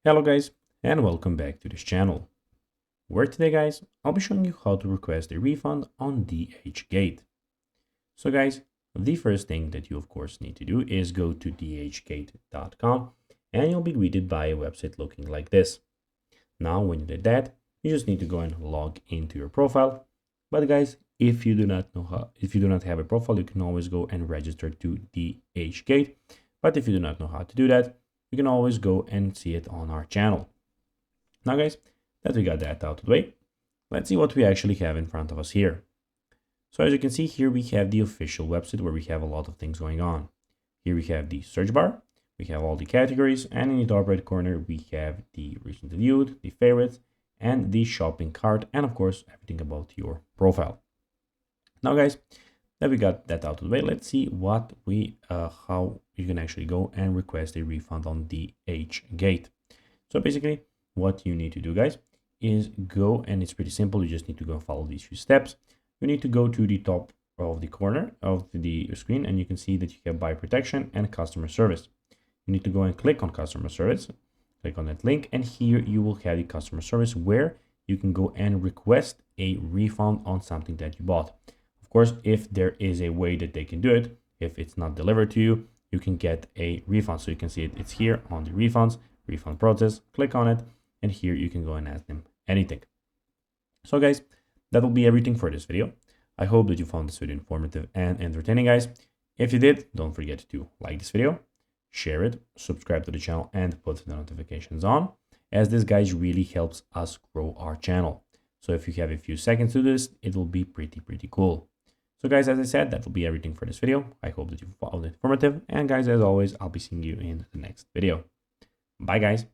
Hello guys, and welcome back to this channel, where today guys, I'll be showing you how to request a refund on DHgate. So guys, the first thing that you of course need to do is go to DHgate.com and you'll be greeted by a website looking like this. Now when you did that, you just need to go and log into your profile. But guys, if you do not have a profile, you can always go and register to DHgate. But if you do not know how to do that, you can always go and see it on our channel. Now guys, that we got that out of the way, let's see what we actually have in front of us here. So as you can see here, we have the official website where we have a lot of things going on. Here we have the search bar, we have all the categories, and in the top right corner, we have the recently viewed, the favorites, and the shopping cart, and of course, everything about your profile. Now guys, that we got that out of the way, let's see how you can actually go and request a refund on DHgate. So basically, what you need to do, guys, is go, and it's pretty simple. You just need to go follow these few steps. You need to go to the top of the corner of the screen, and you can see that you have buy protection and customer service. You need to go and click on customer service, click on that link, and here you will have the customer service where you can go and request a refund on something that you bought. Of course, if there is a way that they can do it, if it's not delivered to you, you can get a refund. So you can see it's here on the refund process, click on it, and here you can go and ask them anything. So guys, that will be everything for this video. I hope that you found this video informative and entertaining, guys. If you did, don't forget to like this video, share it, subscribe to the channel, and put the notifications on, as this guys really helps us grow our channel. So if you have a few seconds to do this, it will be pretty cool. So guys, as I said, that will be everything for this video. I hope that you found it informative. And guys, as always, I'll be seeing you in the next video. Bye guys.